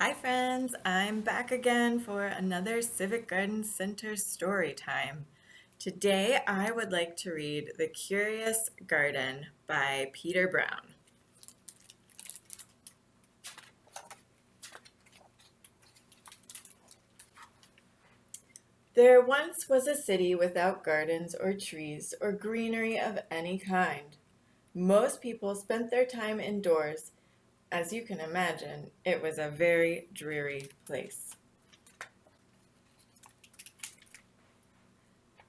Hi friends, I'm back again for another Civic Garden Center story time. Today I would like to read The Curious Garden by Peter Brown. There once was a city without gardens or trees or greenery of any kind. Most people spent their time indoors. As you can imagine, it was a very dreary place.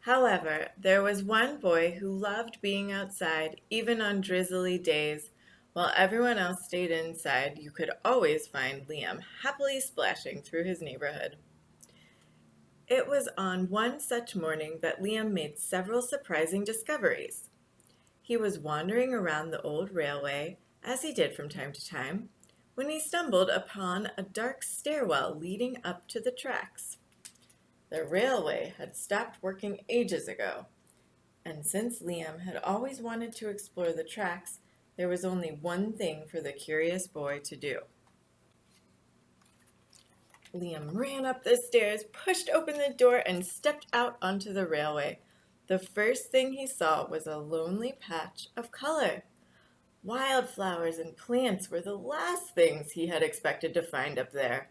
However, there was one boy who loved being outside even on drizzly days. While everyone else stayed inside, you could always find Liam happily splashing through his neighborhood. It was on one such morning that Liam made several surprising discoveries. He was wandering around the old railway, as he did from time to time, when he stumbled upon a dark stairwell leading up to the tracks. The railway had stopped working ages ago, and since Liam had always wanted to explore the tracks, there was only one thing for the curious boy to do. Liam ran up the stairs, pushed open the door, and stepped out onto the railway. The first thing he saw was a lonely patch of color. Wildflowers and plants were the last things he had expected to find up there.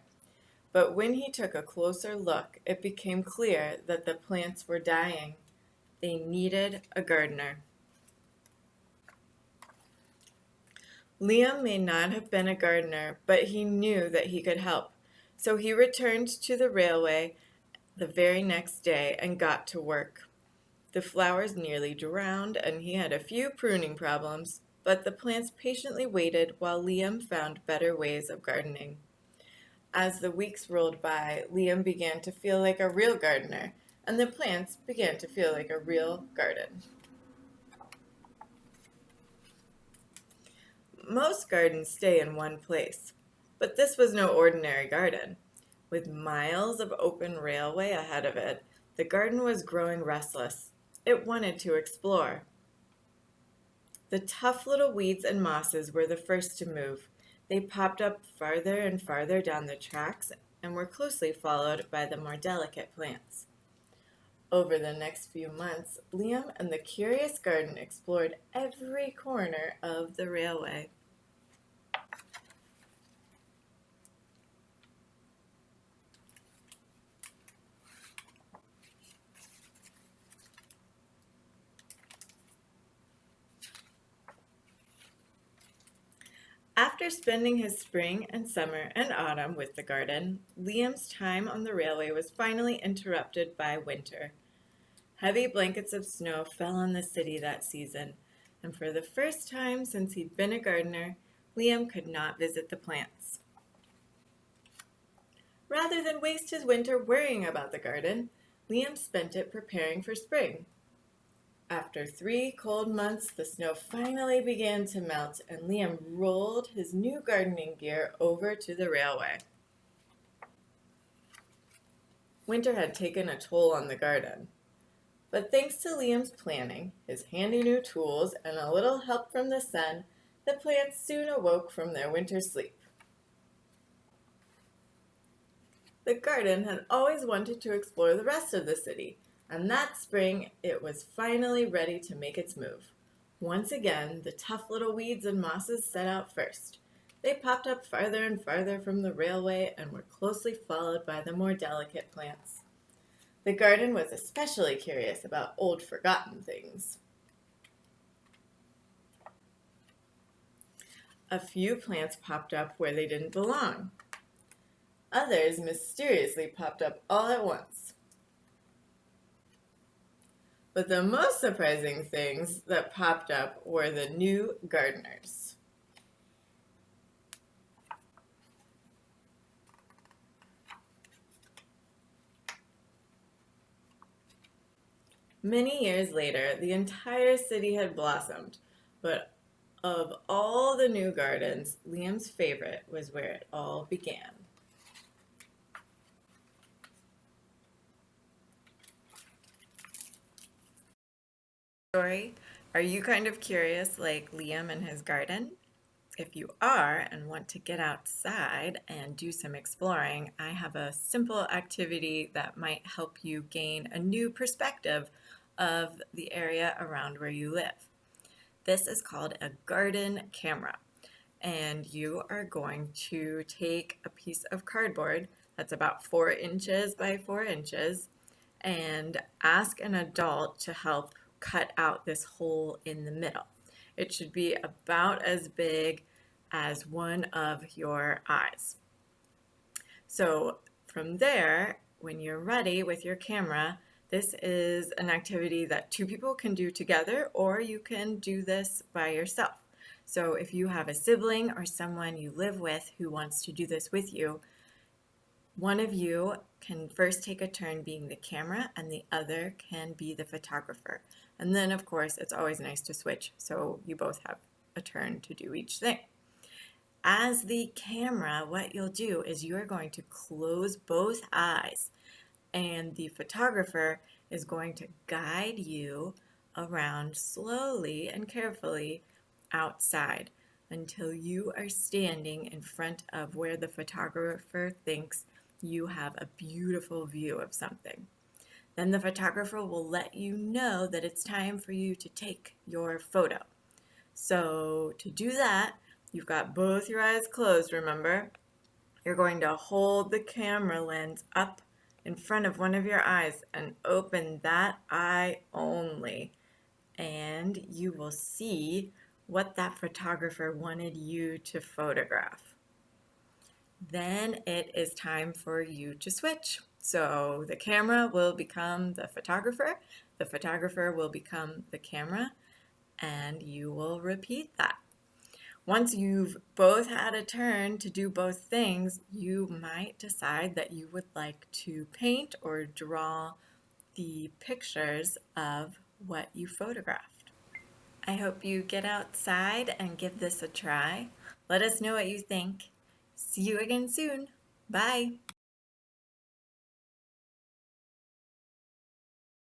But when he took a closer look, it became clear that the plants were dying. They needed a gardener. Liam may not have been a gardener, but he knew that he could help. So he returned to the railway the very next day and got to work. The flowers nearly drowned, and he had a few pruning problems, but the plants patiently waited while Liam found better ways of gardening. As the weeks rolled by, Liam began to feel like a real gardener, and the plants began to feel like a real garden. Most gardens stay in one place, but this was no ordinary garden. With miles of open railway ahead of it, the garden was growing restless. It wanted to explore. The tough little weeds and mosses were the first to move. They popped up farther and farther down the tracks and were closely followed by the more delicate plants. Over the next few months, Liam and the curious garden explored every corner of the railway. After spending his spring and summer and autumn with the garden, Liam's time on the railway was finally interrupted by winter. Heavy blankets of snow fell on the city that season, and for the first time since he'd been a gardener, Liam could not visit the plants. Rather than waste his winter worrying about the garden, Liam spent it preparing for spring. After 3 cold months, the snow finally began to melt, and Liam rolled his new gardening gear over to the railway. Winter had taken a toll on the garden, but thanks to Liam's planning, his handy new tools, and a little help from the sun, the plants soon awoke from their winter sleep. The garden had always wanted to explore the rest of the city, and that spring it was finally ready to make its move. Once again, the tough little weeds and mosses set out first. They popped up farther and farther from the railway and were closely followed by the more delicate plants. The garden was especially curious about old forgotten things. A few plants popped up where they didn't belong. Others mysteriously popped up all at once. But the most surprising things that popped up were the new gardeners. Many years later, the entire city had blossomed, but of all the new gardens, Liam's favorite was where it all began. Story, are you kind of curious like Liam and his garden? If you are and want to get outside and do some exploring, I have a simple activity that might help you gain a new perspective of the area around where you live. This is called a garden camera, and you are going to take a piece of cardboard that's about 4 inches by 4 inches and ask an adult to help cut out this hole in the middle. It should be about as big as one of your eyes. So from there, when you're ready with your camera, this is an activity that 2 people can do together, or you can do this by yourself. So if you have a sibling or someone you live with who wants to do this with you, one of you can first take a turn being the camera and the other can be the photographer. And then, of course, it's always nice to switch so you both have a turn to do each thing. As the camera, what you'll do is you're going to close both eyes, and the photographer is going to guide you around slowly and carefully outside until you are standing in front of where the photographer thinks you have a beautiful view of something. Then the photographer will let you know that it's time for you to take your photo. So to do that, you've got both your eyes closed, remember? You're going to hold the camera lens up in front of one of your eyes and open that eye only. And you will see what that photographer wanted you to photograph. Then it is time for you to switch. So the camera will become the photographer will become the camera, and you will repeat that. Once you've both had a turn to do both things, you might decide that you would like to paint or draw the pictures of what you photographed. I hope you get outside and give this a try. Let us know what you think. See you again soon. Bye.